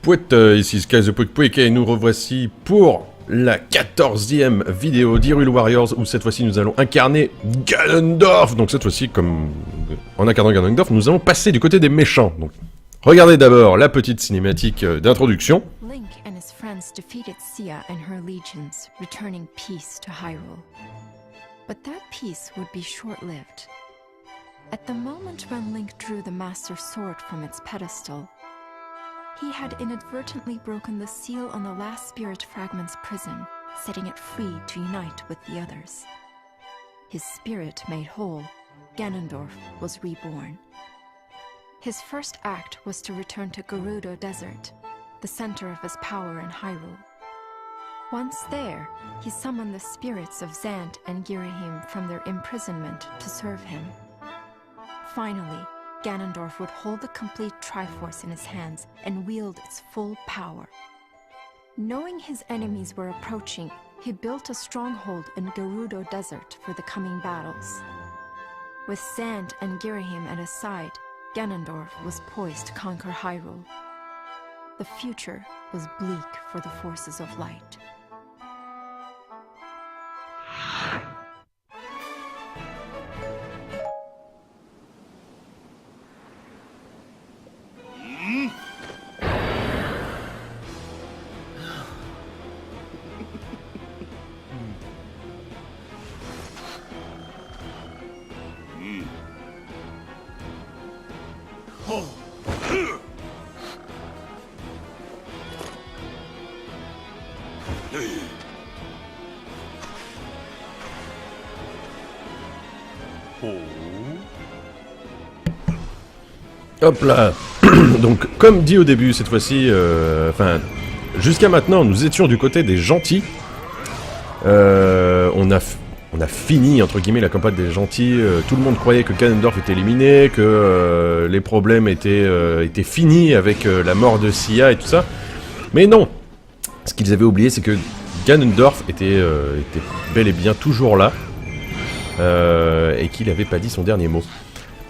Pouet, ici Sky the Pouet et nous revoici pour la 14e vidéo d'Hyrule Warriors où cette fois-ci nous allons incarner Ganondorf. Donc cette fois-ci, comme en incarnant Ganondorf, nous allons passer du côté des méchants. Donc regardez d'abord la petite cinématique d'introduction. Link and his friends defeated Sia and her legions, returning peace to Hyrule. But that peace would be short-lived. At the moment when Link drew the Master Sword from its pedestal, he had inadvertently broken the seal on the last Spirit Fragment's prison, setting it free to unite with the others. His spirit made whole, Ganondorf was reborn. His first act was to return to Gerudo Desert, the center of his power in Hyrule. Once there, he summoned the spirits of Zant and Girahim from their imprisonment to serve him. Finally, Ganondorf would hold the complete Triforce in his hands and wield its full power. Knowing his enemies were approaching, he built a stronghold in Gerudo Desert for the coming battles. With Zant and Girahim at his side, Ganondorf was poised to conquer Hyrule. The future was bleak for the forces of light. Hop là. Donc comme dit au début, cette fois-ci, enfin, jusqu'à maintenant nous étions du côté des gentils. On a fini entre guillemets la campagne des gentils. Tout le monde croyait que Ganondorf était éliminé, que les problèmes étaient finis avec la mort de Sia et tout ça. Mais non. Ce qu'ils avaient oublié, c'est que Ganondorf était bel et bien toujours là et qu'il n'avait pas dit son dernier mot.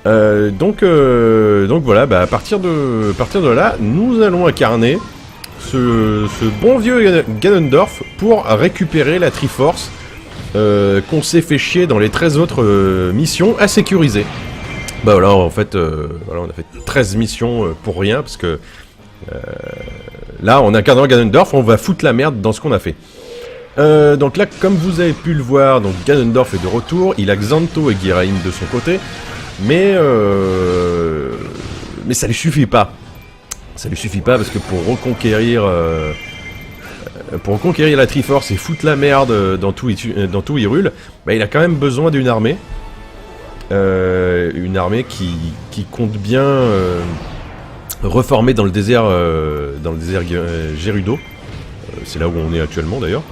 Donc voilà, bah, à partir de là, nous allons incarner ce bon vieux Ganondorf pour récupérer la Triforce qu'on s'est fait chier dans les 13 autres missions à sécuriser. Bah voilà, en fait, voilà, on a fait 13 missions pour rien, parce que là, en incarnant Ganondorf, on va foutre la merde dans ce qu'on a fait. Donc là, comme vous avez pu le voir, donc Ganondorf est de retour, il a Xanto et Girahim de son côté. Mais ça lui suffit pas. Ça lui suffit pas parce que pour reconquérir la Triforce et foutre la merde dans tout Hyrule, bah, il a quand même besoin d'une armée. Une armée qui compte bien reformer dans le désert Gerudo. C'est là où on est actuellement d'ailleurs.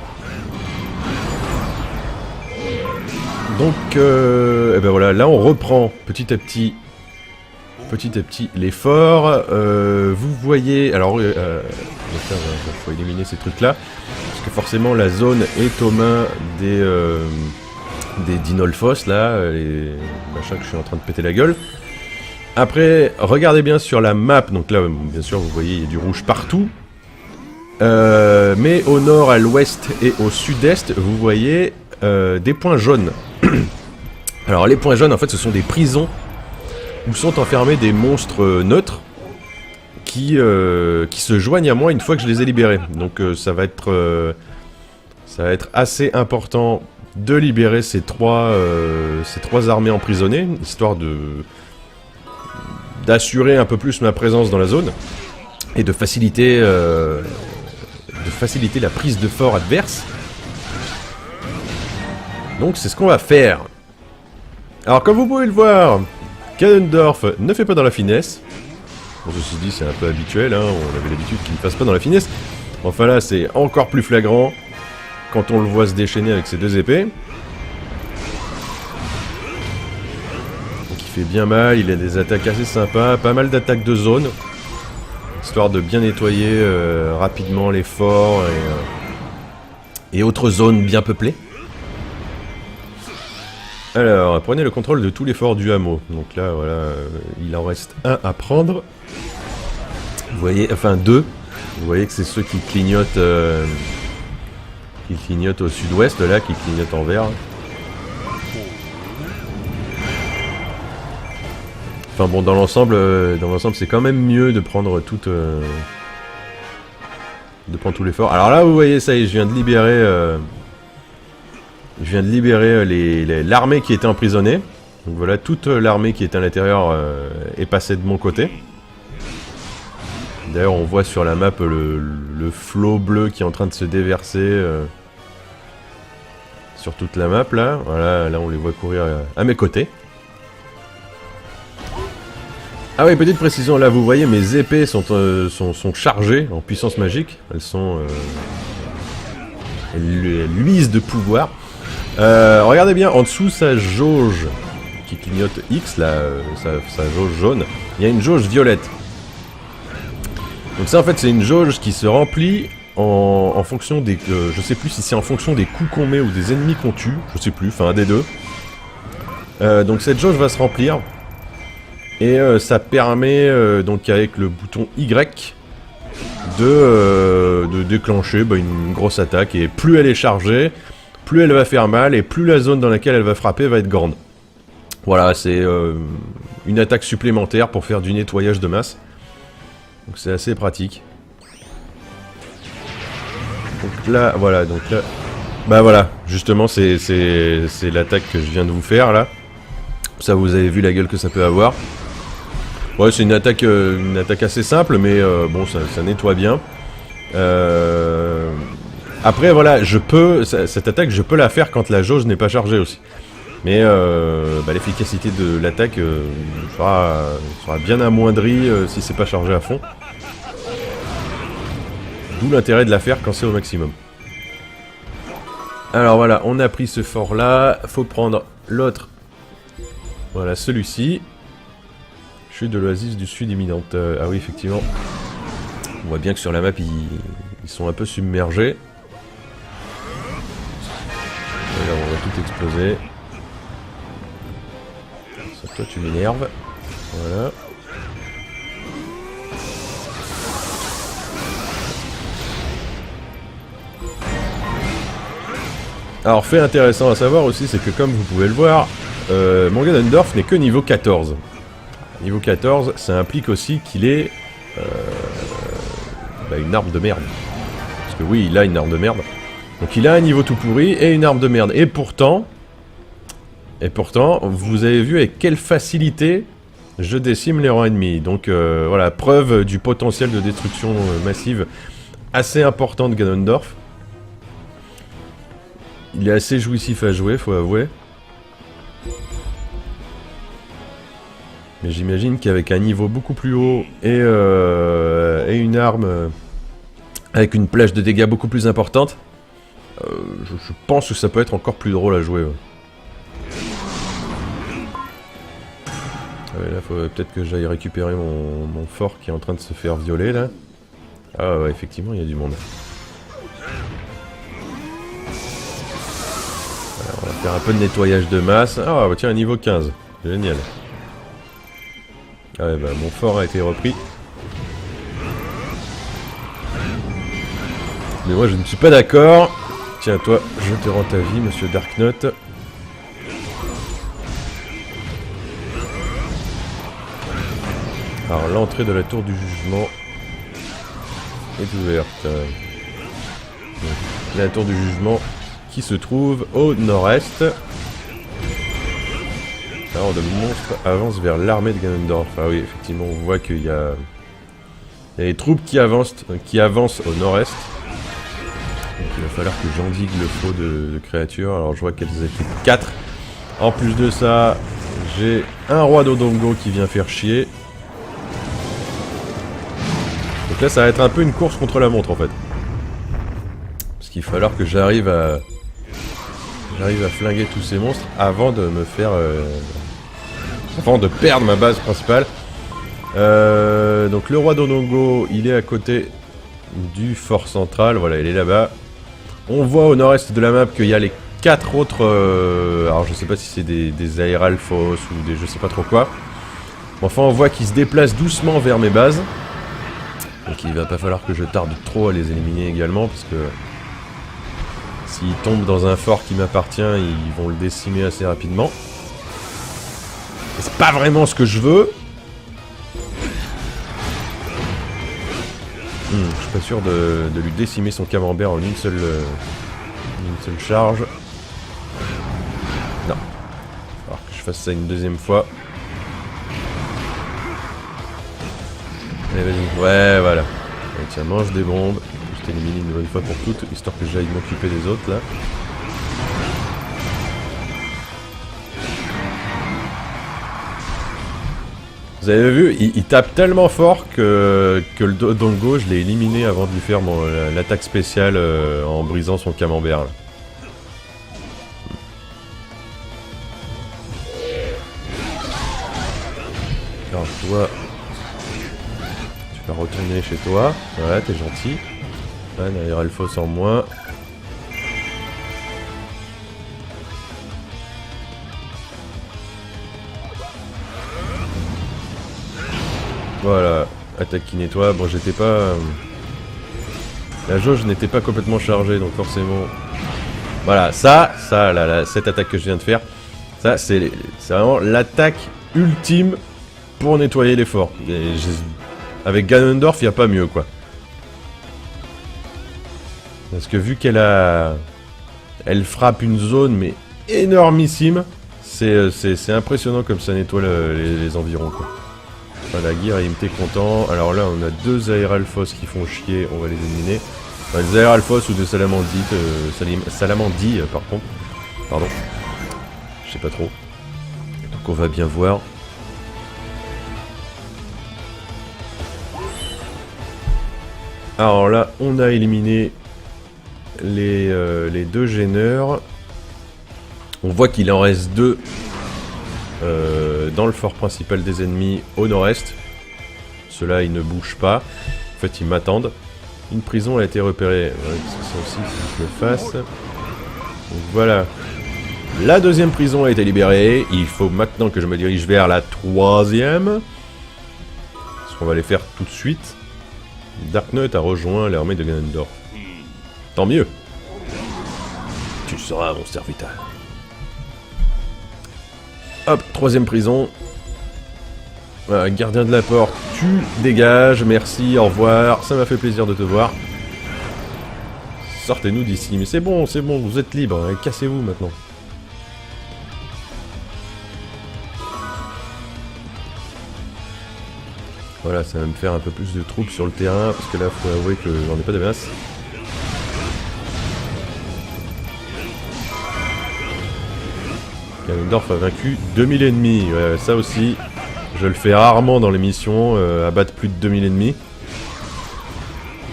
Donc, et ben voilà, là on reprend petit à petit l'effort. Vous voyez, alors, il faut éliminer ces trucs-là, parce que forcément la zone est aux mains des Dinolfos, là, les machins que je suis en train de péter la gueule. Après, regardez bien sur la map, donc là, bien sûr, vous voyez, il y a du rouge partout. Mais au nord, à l'ouest et au sud-est, vous voyez des points jaunes. Alors les points jaunes en fait ce sont des prisons où sont enfermés des monstres neutres qui se joignent à moi une fois que je les ai libérés. Donc ça va être assez important de libérer ces trois armées emprisonnées, histoire d'assurer un peu plus ma présence dans la zone et de faciliter la prise de fort adverse. Donc c'est ce qu'on va faire. Alors comme vous pouvez le voir, Ganondorf ne fait pas dans la finesse. Bon, ceci dit, c'est un peu habituel, hein, on avait l'habitude qu'il ne fasse pas dans la finesse. Enfin là, c'est encore plus flagrant quand on le voit se déchaîner avec ses deux épées. Donc il fait bien mal, il a des attaques assez sympas, pas mal d'attaques de zone. Histoire de bien nettoyer rapidement les forts et autres zones bien peuplées. Alors, prenez le contrôle de tous les forts du hameau. Donc là, voilà, il en reste un à prendre. Vous voyez, enfin deux. Vous voyez que c'est ceux qui clignotent au sud-ouest là, qui clignotent en vert. Enfin bon, dans l'ensemble c'est quand même mieux de prendre tout l'effort. Alors là vous voyez, ça y est, je viens de libérer l'armée qui était emprisonnée. Donc voilà, toute l'armée qui était à l'intérieur est passée de mon côté. D'ailleurs on voit sur la map le flot bleu qui est en train de se déverser sur toute la map là. Voilà, là on les voit courir à mes côtés. Ah oui, petite précision, là vous voyez mes épées sont chargées en puissance magique. Elles luisent de pouvoir. Regardez bien, en dessous sa jauge qui clignote X, là, sa jauge jaune, il y a une jauge violette. Donc ça en fait c'est une jauge qui se remplit en fonction des... je sais plus si c'est en fonction des coups qu'on met ou des ennemis qu'on tue, je sais plus, enfin un des deux. Donc cette jauge va se remplir. Et ça permet donc avec le bouton Y de déclencher une grosse attaque. Et plus elle est chargée, plus elle va faire mal et plus la zone dans laquelle elle va frapper va être grande. Voilà, c'est une attaque supplémentaire pour faire du nettoyage de masse. Donc c'est assez pratique. Donc là, voilà, bah voilà, justement c'est l'attaque que je viens de vous faire là. Ça, vous avez vu la gueule que ça peut avoir. Ouais, c'est une attaque assez simple, mais bon, ça nettoie bien. Après, voilà, cette attaque, je peux la faire quand la jauge n'est pas chargée aussi. Mais l'efficacité de l'attaque sera bien amoindrie si c'est pas chargé à fond. D'où l'intérêt de la faire quand c'est au maximum. Alors voilà, on a pris ce fort là. Faut prendre l'autre. Voilà, celui-ci. Chute de l'oasis du sud imminente. Ah oui, effectivement. On voit bien que sur la map, ils sont un peu submergés. Là, on va tout exploser. Ça, toi, tu m'énerves. Voilà. Alors, fait intéressant à savoir aussi, c'est que comme vous pouvez le voir, mon Ganondorf n'est que niveau 14. Niveau 14, ça implique aussi qu'il est une arme de merde. Parce que oui, il a une arme de merde. Donc il a un niveau tout pourri et une arme de merde. Et pourtant, vous avez vu avec quelle facilité je décime les rangs ennemis. Donc voilà, preuve du potentiel de destruction massive assez important de Ganondorf. Il est assez jouissif à jouer, faut avouer. Mais j'imagine qu'avec un niveau beaucoup plus haut et une arme avec une plage de dégâts beaucoup plus importante, je pense que ça peut être encore plus drôle à jouer. Ouais. Là, faut peut-être que j'aille récupérer mon fort qui est en train de se faire violer là. Ah ouais, effectivement, il y a du monde. Alors, on va faire un peu de nettoyage de masse. Ah bah tiens, un niveau 15. Génial. Ah ouais, bah mon fort a été repris. Mais moi je ne suis pas d'accord. Tiens toi, je te rends ta vie, monsieur Darknut. Alors l'entrée de la tour du jugement est ouverte. Donc, la tour du jugement qui se trouve au nord-est. Alors le monstre avance vers l'armée de Ganondorf. Ah oui, effectivement, on voit qu'il y a des troupes qui avancent au nord-est. Donc il va falloir que j'endigue le flot de créatures. Alors je vois qu'elles étaient 4. En plus de ça, j'ai un roi d'Odongo qui vient faire chier. Donc là, ça va être un peu une course contre la montre en fait. Parce qu'il va falloir que j'arrive à flinguer tous ces monstres avant de me faire... avant de perdre ma base principale. Donc le roi d'Odongo, il est à côté du fort central. Voilà, il est là-bas. On voit au nord-est de la map qu'il y a les 4 autres... alors je sais pas si c'est des Aeralphos ou des je sais pas trop quoi. Enfin on voit qu'ils se déplacent doucement vers mes bases. Donc il va pas falloir que je tarde trop à les éliminer également, parce que s'ils tombent dans un fort qui m'appartient, ils vont le décimer assez rapidement. Et c'est pas vraiment ce que je veux. Je suis pas sûr de lui décimer son camembert en une seule charge. Non. Il va falloir que je fasse ça une deuxième fois. Allez, vas-y. Ouais, voilà. Allez, tiens, mange des bombes. Je t'élimine une bonne fois pour toutes, histoire que j'aille m'occuper des autres, là. Vous avez vu, il tape tellement fort que le Dodongo, je l'ai éliminé avant de lui faire l'attaque spéciale en brisant son camembert, là. Alors toi, tu vas retourner chez toi. Voilà, t'es gentil. Là, derrière Alphos en moins. Voilà, attaque qui nettoie. Bon, j'étais pas... La jauge n'était pas complètement chargée, donc forcément... Voilà, cette attaque que je viens de faire, ça, c'est vraiment l'attaque ultime pour nettoyer les forts. Avec Ganondorf, il n'y a pas mieux, quoi. Parce que vu qu'elle a... Elle frappe une zone, mais énormissime, c'est impressionnant comme ça nettoie les environs, quoi. Voilà, Guiraim, t'es content. Alors là, on a deux Aéralphos qui font chier, on va les éliminer. Enfin, des Aéralphos ou des Salamandis, par contre. Pardon. Je sais pas trop. Donc on va bien voir. Alors là, on a éliminé les deux gêneurs. On voit qu'il en reste deux dans le fort principal des ennemis au nord-est. Ceux-là, ils ne bougent pas. En fait, ils m'attendent. Une prison a été repérée. Ouais, c'est ça aussi, il faut que je le fasse. Donc voilà. La deuxième prison a été libérée. Il faut maintenant que je me dirige vers la troisième. Ce qu'on va les faire tout de suite. Darknut a rejoint l'armée de Ganondorf. Tant mieux. Tu seras mon serviteur. Hop, troisième prison. Voilà, gardien de la porte, tu dégages, merci, au revoir, ça m'a fait plaisir de te voir. Sortez-nous d'ici, mais c'est bon, vous êtes libre, hein, cassez-vous maintenant. Voilà, ça va me faire un peu plus de troupes sur le terrain, parce que là, faut avouer que j'en ai pas de masse. Ganondorf a vaincu 2000 ennemis, ouais, ça aussi, je le fais rarement dans les missions, abattre plus de 2000 ennemis.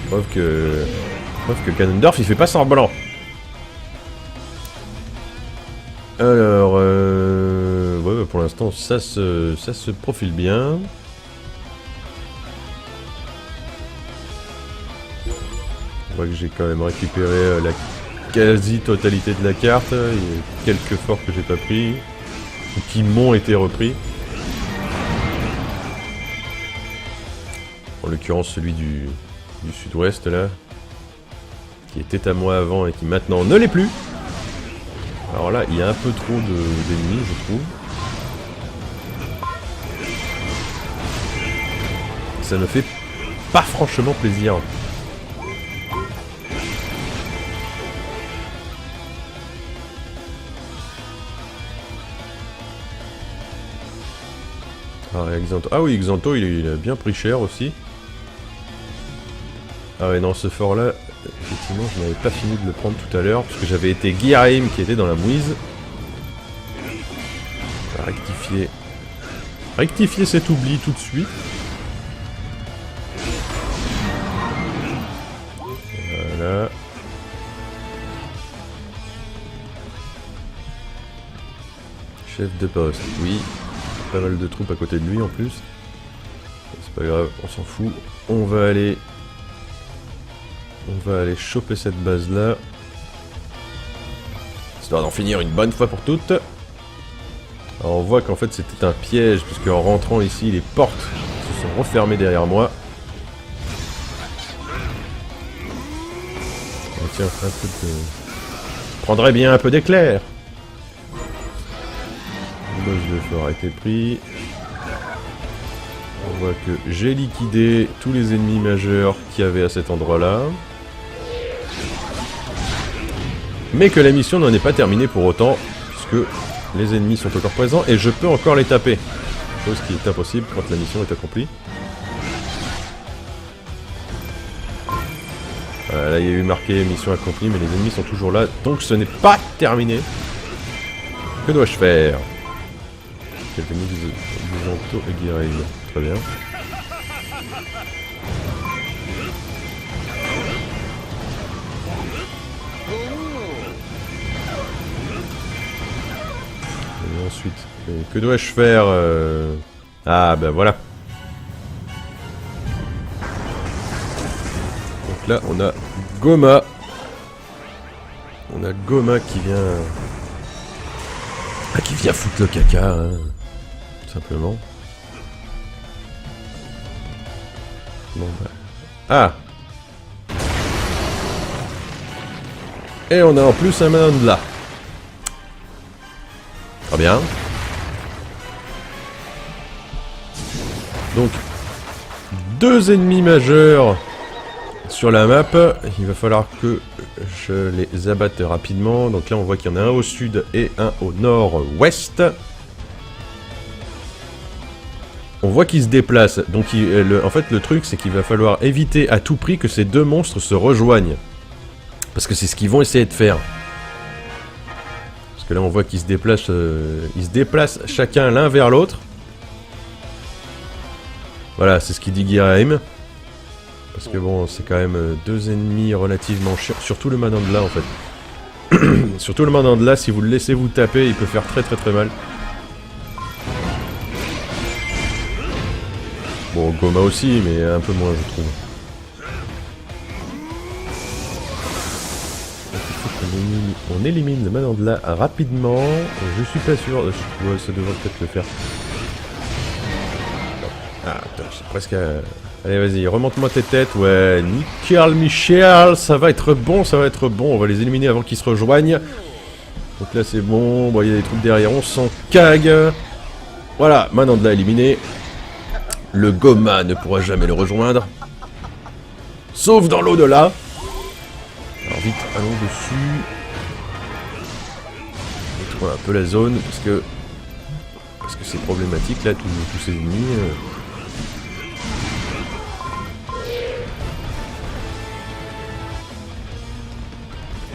Preuve que Ganondorf il fait pas semblant. Alors, ouais, bah pour l'instant ça se profile bien. On voit que j'ai quand même récupéré la quasi-totalité de la carte. Il y a quelques forts que j'ai pas pris, ou qui m'ont été repris. En l'occurrence celui du sud-ouest là, qui était à moi avant et qui maintenant ne l'est plus. Alors là, il y a un peu trop d'ennemis, je trouve. Ça me fait pas franchement plaisir. Ah oui, Xanto, il a bien pris cher aussi. Ah ouais, non, ce fort-là, effectivement, je n'avais pas fini de le prendre tout à l'heure, parce que j'avais été Guiraim qui était dans la mouise. On va rectifier cet oubli tout de suite. Voilà. Chef de poste, oui. Pas mal de troupes à côté de lui en plus. C'est pas grave, on s'en fout. On va aller choper cette base là. Histoire d'en finir une bonne fois pour toutes. Alors on voit qu'en fait c'était un piège, puisque en rentrant ici les portes se sont refermées derrière moi. tiens, un peu de... Prendrait bien un peu d'éclair. Le boss de fort a été pris. On voit que j'ai liquidé tous les ennemis majeurs qu'il y avait à cet endroit-là. Mais que la mission n'en est pas terminée pour autant, puisque les ennemis sont encore présents et je peux encore les taper. Chose qui est impossible quand la mission est accomplie. Voilà, là il y a eu marqué mission accomplie, mais les ennemis sont toujours là, donc ce n'est pas terminé. Que dois-je faire? Quelques nids Visanto et Guirail. Très bien. Et ensuite, que dois-je faire Ah, ben voilà. Donc là, on a Goma. On a Goma qui vient... Ah, qui vient foutre le caca, hein. Tout simplement. Bon, bah... Ah! Et on a en plus un Manandla. Très bien. Donc, 2 ennemis majeurs sur la map. Il va falloir que je les abatte rapidement. Donc là, on voit qu'il y en a un au sud et un au nord-ouest. On voit qu'ils se déplacent. Donc, en fait, le truc, c'est qu'il va falloir éviter à tout prix que ces 2 monstres se rejoignent. Parce que c'est ce qu'ils vont essayer de faire. Parce que là, on voit qu'ils se déplacent chacun l'un vers l'autre. Voilà, c'est ce qu'il dit Guiraim. Parce que bon, c'est quand même 2 ennemis relativement chiants. Surtout le Manandla, en fait. Surtout le Manandla, si vous le laissez vous taper, il peut faire très très très mal. Bon, Goma aussi, mais un peu moins, je trouve. Donc, il faut qu'on élimine le Manandla rapidement. Je suis pas sûr. Ouais, ça devrait peut-être le faire. Ah, attends, c'est presque... Allez, vas-y, remonte-moi tes têtes. Ouais, nickel, Michel. Ça va être bon, ça va être bon. On va les éliminer avant qu'ils se rejoignent. Donc là, c'est bon. Bon, il y a des troupes derrière. On s'en cague. Voilà, Manandla éliminé. Le Goma ne pourra jamais le rejoindre. Sauf dans l'au-delà. Alors vite, allons dessus. Détruire un peu la zone, parce que c'est problématique là, tous ces ennemis.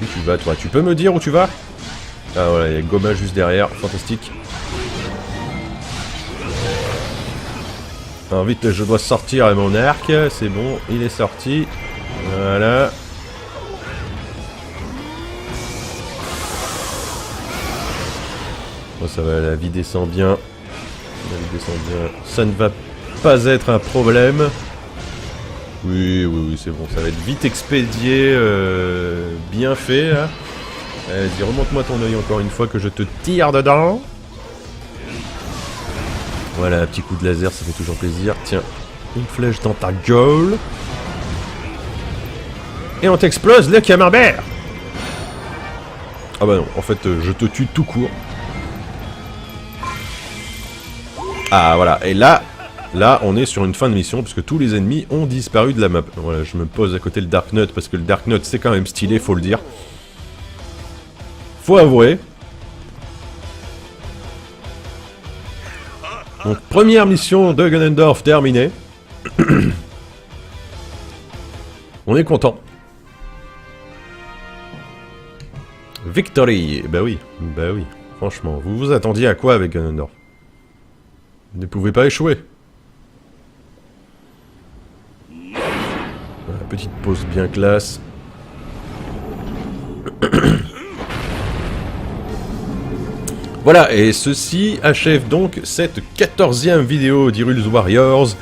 Où tu vas, toi? Tu peux me dire où tu vas? Ah voilà, il y a Goma juste derrière, fantastique. Alors vite, je dois sortir mon arc, c'est bon, il est sorti. Voilà. Bon, ça va, la vie descend bien. La vie descend bien. Ça ne va pas être un problème. Oui, oui, oui, c'est bon, ça va être vite expédié, bien fait, là. Vas-y, remonte-moi ton œil encore une fois que je te tire dedans. Voilà, un petit coup de laser, ça fait toujours plaisir. Tiens, une flèche dans ta gueule. Et on t'explose le camembert. Ah bah non, en fait, je te tue tout court. Ah, voilà, et là, on est sur une fin de mission, puisque tous les ennemis ont disparu de la map. Voilà, je me pose à côté le Dark Nut, parce que le Dark Nut, c'est quand même stylé, faut le dire. Faut avouer. Donc, première mission de Ganondorf terminée. On est content. Victory. Bah oui, franchement. Vous vous attendiez à quoi avec Ganondorf? Vous ne pouvez pas échouer. Voilà, petite pause bien classe. Voilà, et ceci achève donc cette 14e vidéo d'Hyrule Warriors,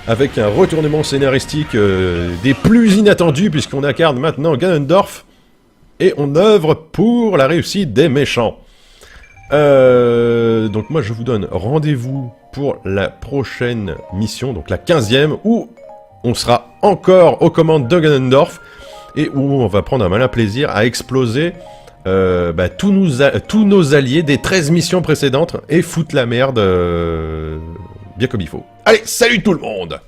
avec un retournement scénaristique des plus inattendus, puisqu'on incarne maintenant Ganondorf, et on œuvre pour la réussite des méchants. Donc moi je vous donne rendez-vous pour la prochaine mission, donc la 15e, où on sera encore aux commandes de Ganondorf, et où on va prendre un malin plaisir à exploser tous nos alliés des 13 missions précédentes et foutre la merde bien comme il faut. Allez, salut tout le monde!